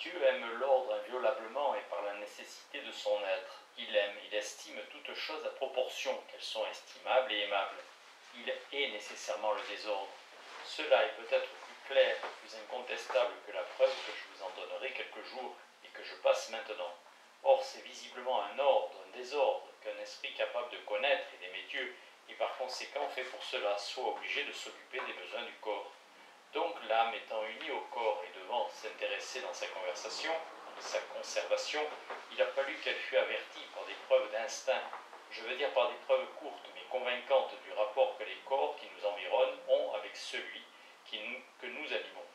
Dieu aime l'ordre inviolablement et par la nécessité de son être. Il aime, il estime toutes choses à proportion, qu'elles sont estimables et aimables. Il est nécessairement le désordre. Cela est peut-être plus clair, plus incontestable que la preuve que je vous en donnerai quelques jours et que je passe maintenant. Or, c'est visiblement un ordre, un désordre, qu'un esprit capable de connaître et d'aimer Dieu, et par conséquent fait pour cela, soit obligé de s'occuper des besoins du corps. Donc l'âme étant unie au corps et devant s'intéresser dans sa conversation, dans sa conservation, il a fallu qu'elle fût avertie par des preuves d'instinct, je veux dire par des preuves courtes mais convaincantes du rapport que les corps qui nous environnent ont avec celui que nous animons.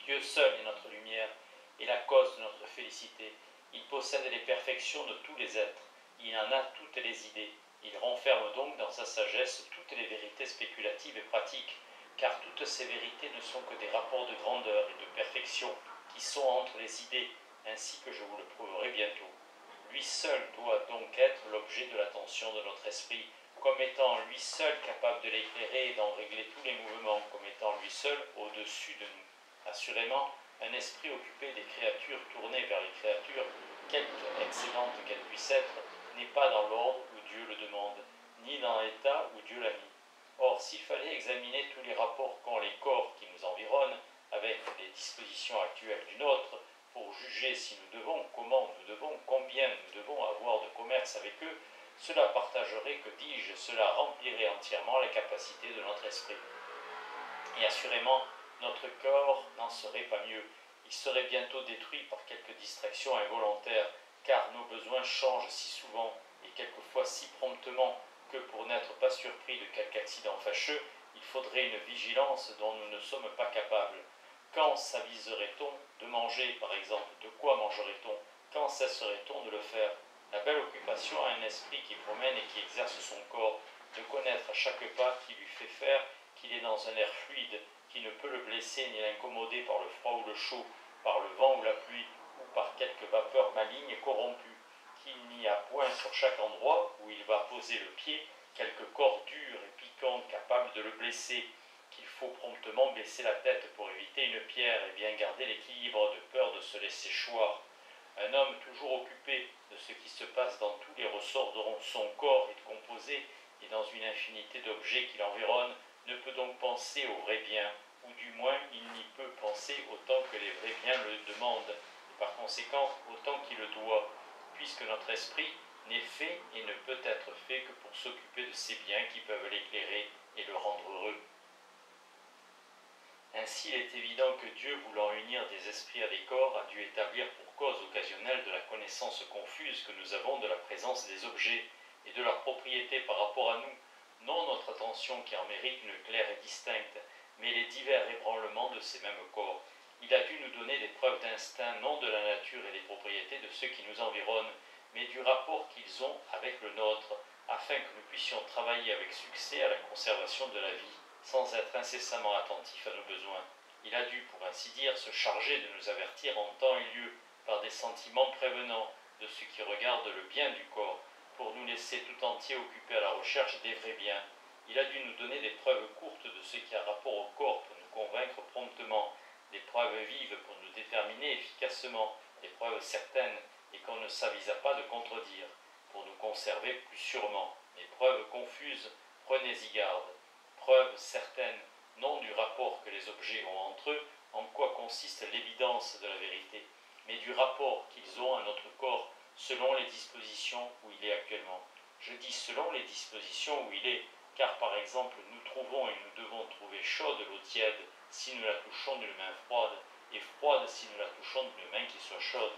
Dieu seul est notre lumière et la cause de notre félicité. Il possède les perfections de tous les êtres. Il en a toutes les idées. Il renferme donc dans sa sagesse toutes les vérités spéculatives et pratiques, car toutes ces vérités ne sont que des rapports de grandeur et de perfection qui sont entre les idées, ainsi que je vous le prouverai bientôt. Lui seul doit donc être l'objet de l'attention de notre esprit, comme étant lui seul capable de l'éclairer et d'en régler tous les mouvements, comme étant lui seul au-dessus de nous. Assurément, un esprit occupé des créatures tourné vers les créatures, quelque excellente qu'elle puisse être, n'est pas dans l'ordre où Dieu le demande, ni dans l'état où Dieu l'a mis. Or, s'il fallait examiner tous les rapports qu'ont les corps qui nous environnent avec les dispositions actuelles du nôtre, pour juger si nous devons, comment nous devons, combien nous devons avoir de commerce avec eux, cela partagerait, que dis-je, cela remplirait entièrement la capacité de notre esprit. Et assurément, notre corps n'en serait pas mieux. Il serait bientôt détruit par quelques distractions involontaires, car nos besoins changent si souvent, et quelquefois si promptement, que pour n'être pas surpris de quelque accident fâcheux, il faudrait une vigilance dont nous ne sommes pas capables. Quand s'aviserait-on de manger, par exemple? De quoi mangerait-on? Quand cesserait-on de le faire? La belle occupation a un esprit qui promène et qui exerce son corps, de connaître à chaque pas qui lui fait faire qu'il est dans un air fluide, qui ne peut le blesser ni l'incommoder par le froid ou le chaud, par le vent ou la pluie, ou par quelque vapeur maligne et corrompue, qu'il n'y a point sur chaque endroit où il va poser le pied quelque corps dur et piquant capable de le blesser, qu'il faut promptement baisser la tête pour éviter une pierre et bien garder l'équilibre de peur de se laisser choir. Un homme toujours occupé de ce qui se passe dans tous les ressorts dont son corps est composé et dans une infinité d'objets qui l'environnent, ne peut donc penser au vrai bien, ou du moins il n'y peut penser autant que les vrais biens le demandent, et par conséquent autant qu'il le doit, puisque notre esprit n'est fait et ne peut être fait que pour s'occuper de ces biens qui peuvent l'éclairer et le rendre heureux. Ainsi, il est évident que Dieu, voulant unir des esprits à des corps, a dû établir pour cause occasionnelle de la connaissance confuse que nous avons de la présence des objets et de leur propriété par rapport à nous, non notre attention qui en mérite une claire et distincte, mais les divers ébranlements de ces mêmes corps. Il a dû nous donner des preuves d'instinct, non de la nature et des propriétés de ceux qui nous environnent, mais du rapport qu'ils ont avec le nôtre, afin que nous puissions travailler avec succès à la conservation de la vie, sans être incessamment attentifs à nos besoins. Il a dû, pour ainsi dire, se charger de nous avertir en temps et lieu, par des sentiments prévenants, de ce qui regarde le bien du corps, pour nous laisser tout entier occupés à la recherche des vrais biens. Il a dû nous donner des preuves courtes de ce qui a rapport au corps pour nous convaincre promptement, des preuves vives pour nous déterminer efficacement, des preuves certaines et qu'on ne s'avisa pas de contredire, pour nous conserver plus sûrement. Les preuves confuses, prenez-y garde. Preuves certaines, non du rapport que les objets ont entre eux, en quoi consiste l'évidence de la vérité, mais du rapport qu'ils ont à notre corps selon les dispositions où il est actuellement. Je dis selon les dispositions où il est, car par exemple nous trouvons et nous devons trouver chaude l'eau tiède si nous la touchons d'une main froide, et froide si nous la touchons d'une main qui soit chaude.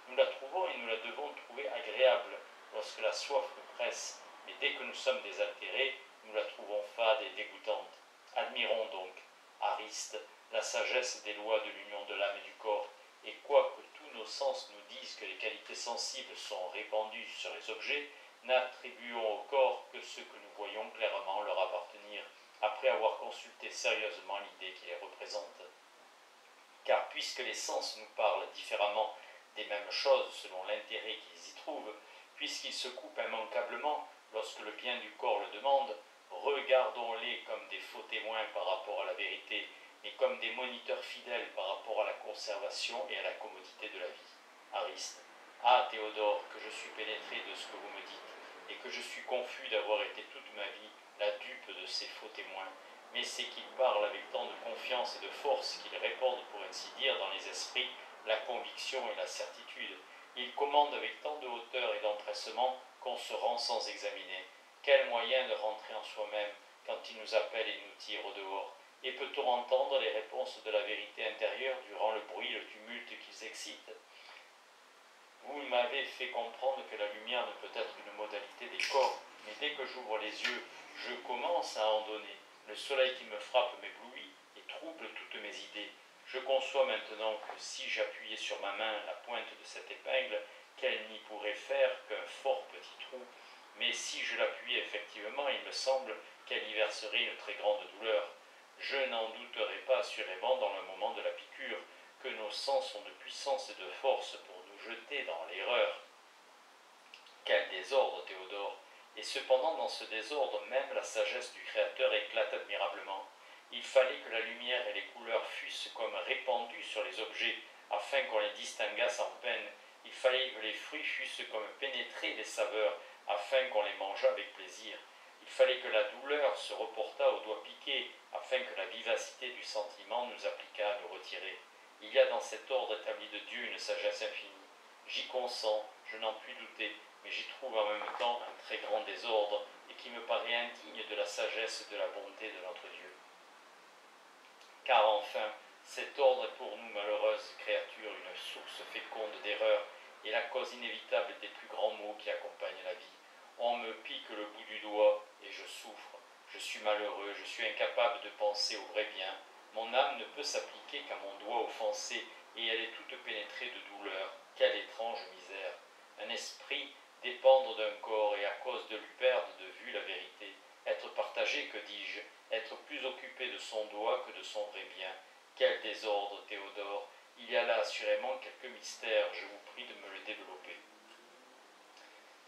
Nous la trouvons et nous la devons trouver agréable lorsque la soif nous presse, mais dès que nous sommes désaltérés, nous la trouvons fade et dégoûtante. Admirons donc, Ariste, la sagesse des lois de l'union de l'âme et du corps, et quoique tous nos sens nous disent que les qualités sensibles sont répandues sur les objets, n'attribuons au corps que ce que nous voyons clairement leur appartenir, après avoir consulté sérieusement l'idée qui les représente. Car puisque les sens nous parlent différemment des mêmes choses selon l'intérêt qu'ils y trouvent, puisqu'ils se coupent immanquablement lorsque le bien du corps le demande, regardons-les comme des faux témoins par rapport à la vérité, mais comme des moniteurs fidèles par rapport à la conservation et à la commodité de la vie. Ariste. Ah, Théodore, que je suis pénétré de ce que vous me dites, et que je suis confus d'avoir été toute ma vie la dupe de ces faux témoins. Mais c'est qu'ils parlent avec tant de confiance et de force qu'ils répandent, pour ainsi dire, dans les esprits, la conviction et la certitude. Ils commandent avec tant de hauteur et d'empressement qu'on se rend sans examiner. Quel moyen de rentrer en soi-même quand ils nous appellent et nous tirent au dehors? Et peut-on entendre les réponses de la vérité intérieure durant le bruit, le tumulte qu'ils excitent? Vous m'avez fait comprendre que la lumière ne peut être une modalité des corps, mais dès que j'ouvre les yeux, je commence à en donner. Le soleil qui me frappe m'éblouit et trouble toutes mes idées. Je conçois maintenant que si j'appuyais sur ma main la pointe de cette épingle, qu'elle n'y pourrait faire qu'un fort petit trou. Mais si je l'appuyais effectivement, il me semble qu'elle y verserait une très grande douleur. Je n'en douterai pas assurément dans le moment de la piqûre que nos sens ont de puissance et de force pour nous jeter dans l'erreur. Quel désordre, Théodore! Et cependant, dans ce désordre, même la sagesse du Créateur éclate admirablement. Il fallait que la lumière et les couleurs fussent comme répandues sur les objets, afin qu'on les distinguât sans peine. Il fallait que les fruits fussent comme pénétrés des saveurs, afin qu'on les mangeât avec plaisir. Il fallait que la douleur se reportât aux doigts piqués, afin que la vivacité du sentiment nous appliquât à nous retirer. Il y a dans cet ordre établi de Dieu une sagesse infinie. J'y consens, je n'en puis douter, mais j'y trouve en même temps un très grand désordre, et qui me paraît indigne de la sagesse et de la bonté de notre Dieu. Car enfin, cet ordre est pour nous, malheureuses créatures, une source féconde d'erreurs, et la cause inévitable des plus grands maux qui accompagnent la vie. On me pique le bout du doigt, et je souffre. Je suis malheureux, je suis incapable de penser au vrai bien. Mon âme ne peut s'appliquer qu'à mon doigt offensé, et elle est toute pénétrée de douleur. Quelle étrange misère! Un esprit dépendre d'un corps, et à cause de lui perdre de vue la vérité. Être partagé, que dis-je, être plus occupé de son doigt que de son vrai bien. Quel désordre, Théodore! Il y a là assurément quelque mystère, je vous prie de me le développer.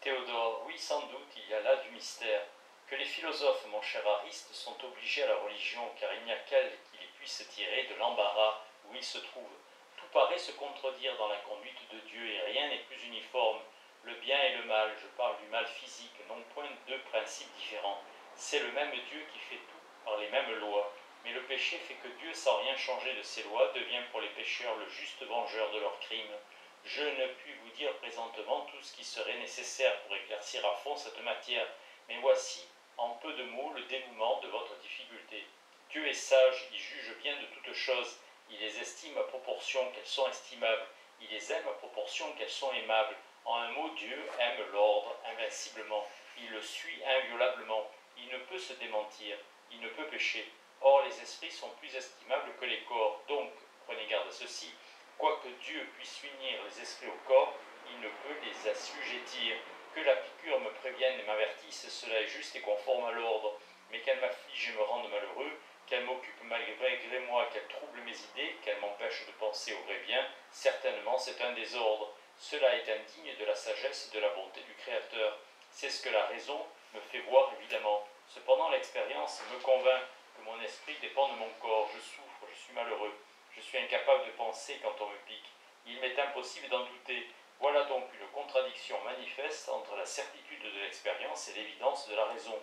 Théodore, oui, sans doute, il y a là du mystère. Que les philosophes, mon cher Ariste, sont obligés à la religion, car il n'y a qu'elle qui les puisse tirer de l'embarras où ils se trouvent. Tout paraît se contredire dans la conduite de Dieu, et rien n'est plus uniforme. Le bien et le mal, je parle du mal physique, n'ont point deux principes différents. C'est le même Dieu qui fait tout par les mêmes lois. Mais le péché fait que Dieu, sans rien changer de ses lois, devient pour les pécheurs le juste vengeur de leurs crimes. Je ne puis vous dire présentement tout ce qui serait nécessaire pour éclaircir à fond cette matière, mais voici, en peu de mots, le dénouement de votre difficulté. Dieu est sage, il juge bien de toutes choses, il les estime à proportion qu'elles sont estimables, il les aime à proportion qu'elles sont aimables. En un mot, Dieu aime l'ordre invinciblement, il le suit inviolablement, il ne peut se démentir, il ne peut pécher. Or, les esprits sont plus estimables que les corps, donc, prenez garde à ceci, quoique Dieu puisse unir les esprits au corps, il ne peut les assujettir. Que la piqûre me prévienne et m'avertisse, cela est juste et conforme à l'ordre, mais qu'elle m'afflige et me rende malheureux, qu'elle m'occupe malgré moi, qu'elle trouble mes idées, qu'elle m'empêche de penser au vrai bien, certainement c'est un désordre. Cela est indigne de la sagesse et de la bonté du Créateur. C'est ce que la raison me fait voir évidemment. Cependant l'expérience me convainc que mon esprit dépend de mon corps. Je souffre, je suis malheureux. Je suis incapable de penser quand on me pique. Il m'est impossible d'en douter. Voilà donc une contradiction manifeste entre la certitude de l'expérience et l'évidence de la raison.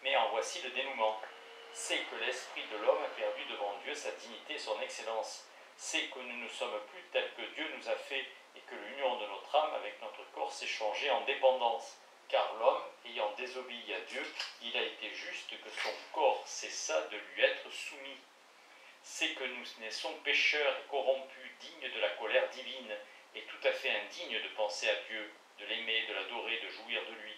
Mais en voici le dénouement. C'est que l'esprit de l'homme a perdu devant Dieu sa dignité et son excellence. C'est que nous ne sommes plus tels que Dieu nous a fait et que l'union de notre âme avec notre corps s'est changée en dépendance. Car l'homme, ayant désobéi à Dieu, il a été juste que son corps cessa de lui être soumis. C'est que nous naissons pécheurs et corrompus, dignes de la colère divine, et tout à fait indignes de penser à Dieu, de l'aimer, de l'adorer, de jouir de lui.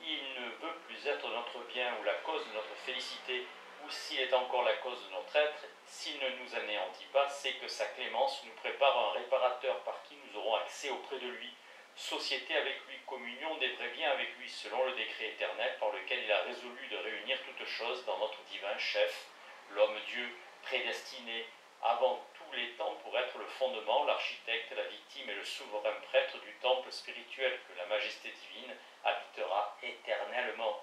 Il ne veut plus être notre bien ou la cause de notre félicité, ou s'il est encore la cause de notre être, s'il ne nous anéantit pas, c'est que sa clémence nous prépare un réparateur par qui nous aurons accès auprès de lui, société avec lui, communion des vrais biens avec lui, selon le décret éternel par lequel il a résolu de réunir toutes choses dans notre divin chef, l'homme-dieu, prédestiné avant tous les temps pour être le fondement, l'architecte, la victime et le souverain prêtre du temple spirituel que la majesté divine habitera éternellement.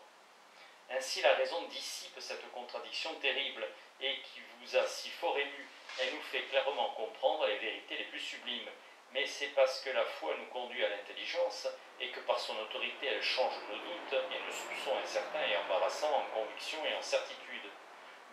Ainsi Ainsi la raison dissipe cette contradiction terrible et qui vous a si fort ému. Elle nous fait clairement comprendre les vérités les plus sublimes. Mais c'est parce que la foi nous conduit à l'intelligence et que par son autorité elle change nos doutes et nos soupçons incertains et embarrassants en conviction et en certitude.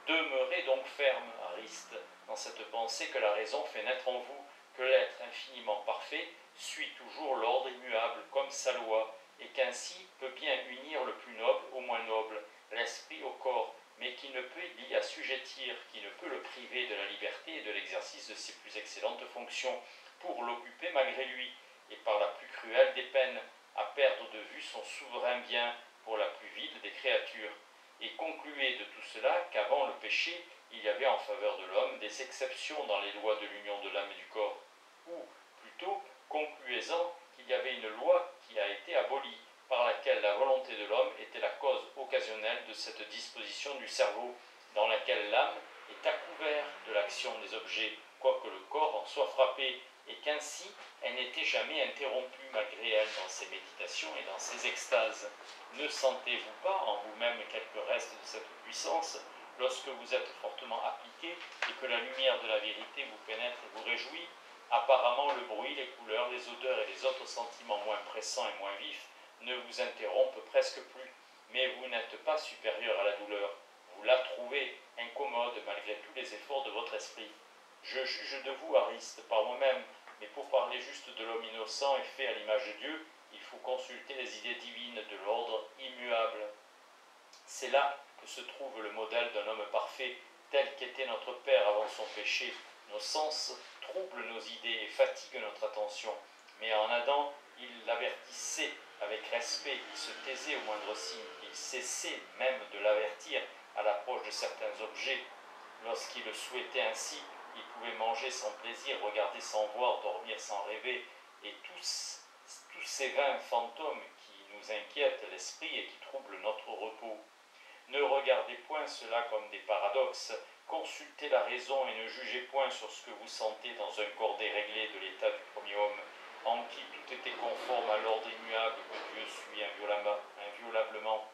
Demeurez donc ferme, Ariste, dans cette pensée que la raison fait naître en vous, que l'être infiniment parfait suit toujours l'ordre immuable comme sa loi, et qu'ainsi peut bien unir le plus noble au moins noble, l'esprit au corps, mais qui ne peut l'y assujettir, qui ne peut le priver de la liberté et de l'exercice de ses plus excellentes fonctions, pour l'occuper malgré lui, et par la plus cruelle des peines, à perdre de vue son souverain bien pour la plus vile des créatures. Et concluez de tout cela qu'avant le péché, il y avait en faveur de l'homme des exceptions dans les lois de l'union de l'âme et du corps, ou plutôt concluez-en qu'il y avait une loi qui a été abolie, par laquelle la volonté de l'homme était la cause occasionnelle de cette disposition du cerveau, dans laquelle l'âme est à couvert de l'action des objets, quoique le corps en soit frappé, et qu'ainsi elle n'était jamais interrompue malgré elle dans ses méditations et dans ses extases. Ne sentez-vous pas en vous-même quelques restes de cette puissance lorsque vous êtes fortement appliqué et que la lumière de la vérité vous pénètre et vous réjouit? Apparemment, le bruit, les couleurs, les odeurs et les autres sentiments moins pressants et moins vifs ne vous interrompent presque plus, mais vous n'êtes pas supérieur à la douleur. Vous la trouvez incommode malgré tous les efforts de votre esprit. Je juge de vous, Ariste, par moi-même, mais pour parler juste de l'homme innocent et fait à l'image de Dieu, il faut consulter les idées divines de l'ordre immuable. C'est là que se trouve le modèle d'un homme parfait, tel qu'était notre Père avant son péché. Nos sens troublent nos idées et fatiguent notre attention, mais en Adam, il l'avertissait avec respect, il se taisait au moindre signe, il cessait même de l'avertir à l'approche de certains objets. Lorsqu'il le souhaitait ainsi, il pouvait manger sans plaisir, regarder sans voir, dormir sans rêver, et tous ces vains fantômes qui nous inquiètent l'esprit et qui troublent notre repos. Ne regardez point cela comme des paradoxes, consultez la raison et ne jugez point sur ce que vous sentez dans un corps déréglé de l'état du premier homme, en qui tout était conforme à l'ordre immuable que Dieu suit inviolablement.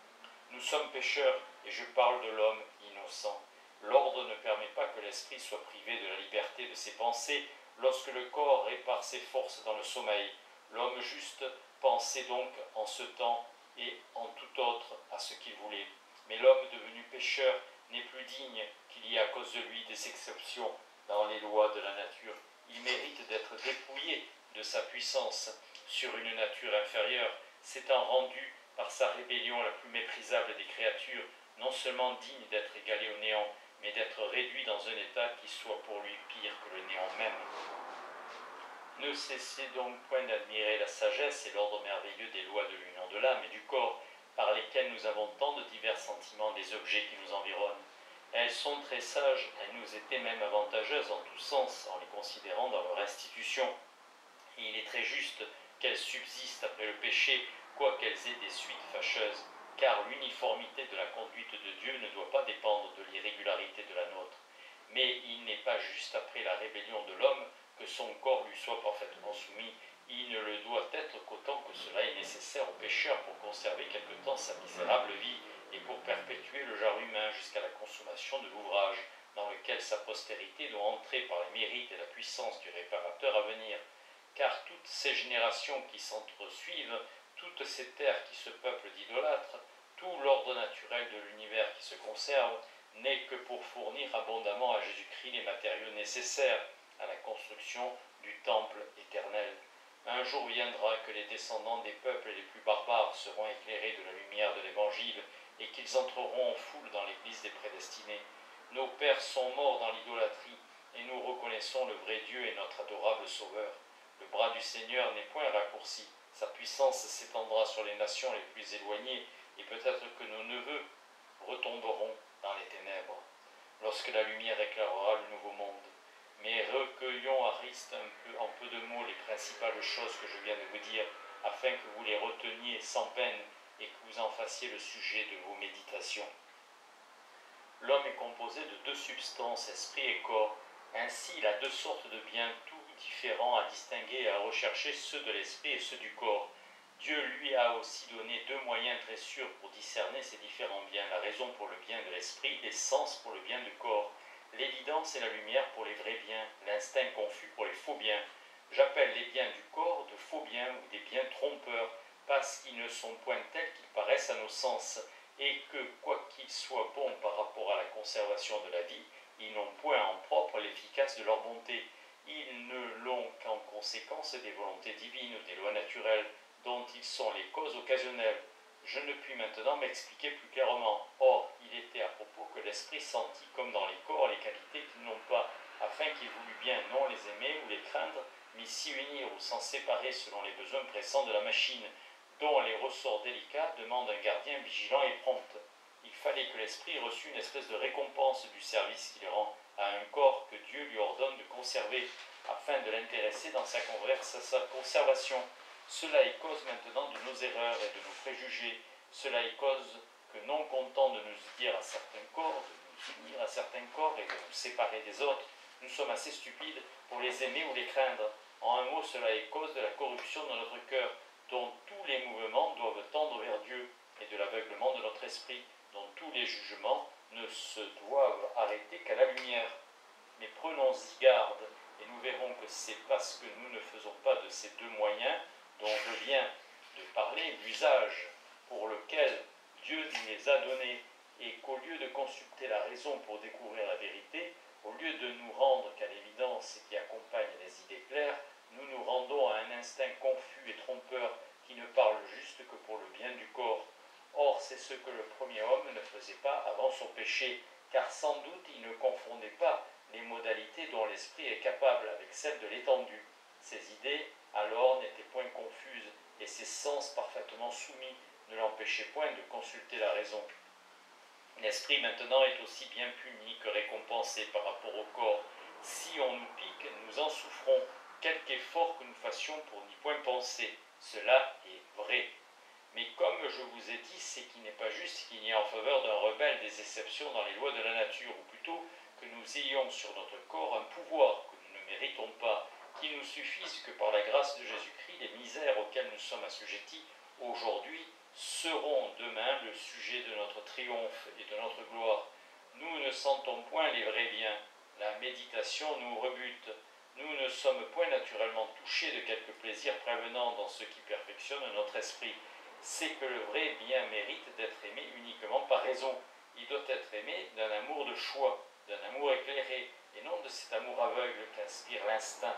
Nous sommes pécheurs, et je parle de l'homme innocent. L'ordre ne permet pas que l'esprit soit privé de la liberté de ses pensées lorsque le corps répare ses forces dans le sommeil. L'homme juste pensait donc en ce temps et en tout autre à ce qu'il voulait. Mais l'homme devenu pécheur n'est plus digne qu'il y ait à cause de lui des exceptions dans les lois de la nature. Il mérite d'être dépouillé de sa puissance sur une nature inférieure, s'étant rendu par sa rébellion la plus méprisable des créatures, non seulement digne d'être égalé au néant, mais d'être réduit dans un état qui soit pour lui pire que le néant même. Ne cessez donc point d'admirer la sagesse et l'ordre merveilleux des lois de l'union de l'âme et du corps, par lesquelles nous avons tant de divers sentiments des objets qui nous environnent. Elles sont très sages, elles nous étaient même avantageuses en tous sens, en les considérant dans leur institution. Et il est très juste qu'elles subsistent après le péché, quoiqu'elles aient des suites fâcheuses, car l'uniformité de la conduite de Dieu ne doit pas dépendre de l'irrégularité de la nôtre. Mais il n'est pas juste après la rébellion de l'homme que son corps lui soit parfaitement soumis. Il ne le doit être qu'autant que cela est nécessaire au pécheur pour conserver quelque temps sa misérable vie et pour perpétuer le genre humain jusqu'à la consommation de l'ouvrage dans lequel sa postérité doit entrer par les mérites et la puissance du réparateur à venir. Car toutes ces générations qui s'entresuivent, toutes ces terres qui se peuplent d'idolâtres, tout l'ordre naturel de l'univers qui se conserve, n'est que pour fournir abondamment à Jésus-Christ les matériaux nécessaires à la construction du temple éternel. Un jour viendra que les descendants des peuples les plus barbares seront éclairés de la lumière de l'Évangile et qu'ils entreront en foule dans l'Église des prédestinés. Nos pères sont morts dans l'idolâtrie et nous reconnaissons le vrai Dieu et notre adorable Sauveur. Le bras du Seigneur n'est point raccourci, sa puissance s'étendra sur les nations les plus éloignées et peut-être que nos neveux retomberont dans les ténèbres lorsque la lumière éclairera le nouveau monde. Mais recueillons Ariste en peu de mots les principales choses que je viens de vous dire, afin que vous les reteniez sans peine et que vous en fassiez le sujet de vos méditations. L'homme est composé de deux substances, esprit et corps. Ainsi, il a deux sortes de biens tout différents à distinguer et à rechercher, ceux de l'esprit et ceux du corps. Dieu lui a aussi donné deux moyens très sûrs pour discerner ces différents biens, la raison pour le bien de l'esprit, les sens pour le bien du corps, l'évidence et la lumière pour les vrais biens, l'instinct confus pour les faux biens. J'appelle les biens du corps de faux biens ou des biens trompeurs, parce qu'ils ne sont point tels qu'ils paraissent à nos sens, et que, quoiqu'ils soient bons par rapport à la conservation de la vie, ils n'ont point en propre l'efficace de leur bonté. Ils ne l'ont qu'en conséquence des volontés divines ou des lois naturelles, dont ils sont les causes occasionnelles. Je ne puis maintenant m'expliquer plus clairement. Or, il était à propos que l'esprit sentit, comme dans les corps, les qualités qu'ils n'ont pas, afin qu'il voulût bien non les aimer ou les craindre, mais s'y unir ou s'en séparer selon les besoins pressants de la machine, dont les ressorts délicats demandent un gardien vigilant et prompt. Il fallait que l'esprit reçût une espèce de récompense du service qu'il rend à un corps que Dieu lui ordonne de conserver, afin de l'intéresser dans sa conservation. Cela est cause maintenant de nos erreurs et de nos préjugés. Cela est cause que, non content de nous unir à certains corps, et de nous séparer des autres, nous sommes assez stupides pour les aimer ou les craindre. En un mot, cela est cause de la corruption de notre cœur, dont tous les mouvements doivent tendre vers Dieu, et de l'aveuglement de notre esprit, dont tous les jugements ne se doivent arrêter qu'à la lumière. Mais prenons-y garde, et nous verrons que c'est parce que nous ne faisons pas de ces deux moyens dont je viens de parler l'usage pour lequel Dieu nous les a donnés, et qu'au lieu de consulter la raison pour découvrir la vérité, au lieu de nous rendre qu'à l'évidence qui accompagne les idées claires, nous nous rendons à un instinct confus et trompeur qui ne parle juste que pour le bien du corps. Or, c'est ce que le premier homme ne faisait pas avant son péché, car sans doute il ne confondait pas les modalités dont l'esprit est capable avec celles de l'étendue. Ses idées, alors, n'étaient point confuses, et ses sens parfaitement soumis ne l'empêchaient point de consulter la raison. L'esprit maintenant est aussi bien puni que récompensé par rapport au corps. Si on nous pique, nous en souffrons, quelque effort que nous fassions pour n'y point penser. Cela est vrai. Mais comme je vous ai dit, c'est qu'il n'est pas juste qu'il y ait en faveur d'un rebelle des exceptions dans les lois de la nature, ou plutôt que nous ayons sur notre corps un pouvoir que nous ne méritons pas, qu'il nous suffise que par la grâce de Jésus-Christ, les misères auxquelles nous sommes assujettis aujourd'hui seront demain le sujet de notre triomphe et de notre gloire. Nous ne sentons point les vrais biens, la méditation nous rebute. Nous ne sommes point naturellement touchés de quelque plaisir prévenant dans ce qui perfectionne notre esprit. C'est que le vrai bien mérite d'être aimé uniquement par raison. Il doit être aimé d'un amour de choix, d'un amour éclairé, et non de cet amour aveugle qu'inspire l'instinct.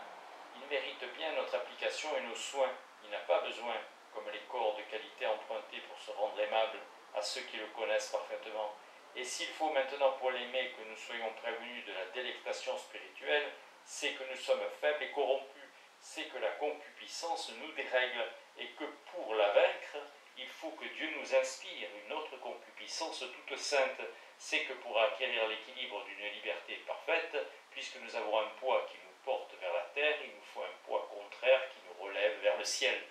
Il mérite bien notre application et nos soins. Il n'a pas besoin, comme les corps de qualité empruntés pour se rendre aimable à ceux qui le connaissent parfaitement. Et s'il faut maintenant pour l'aimer que nous soyons prévenus de la délectation spirituelle, c'est que nous sommes faibles et corrompus, c'est que la concupiscence nous dérègle, et que pour la vaincre, il faut que Dieu nous inspire une autre concupiscence toute sainte. C'est que pour acquérir l'équilibre d'une liberté parfaite, puisque nous avons un poids qui nous porte vers la terre, il nous faut un poids contraire qui nous relève vers le ciel.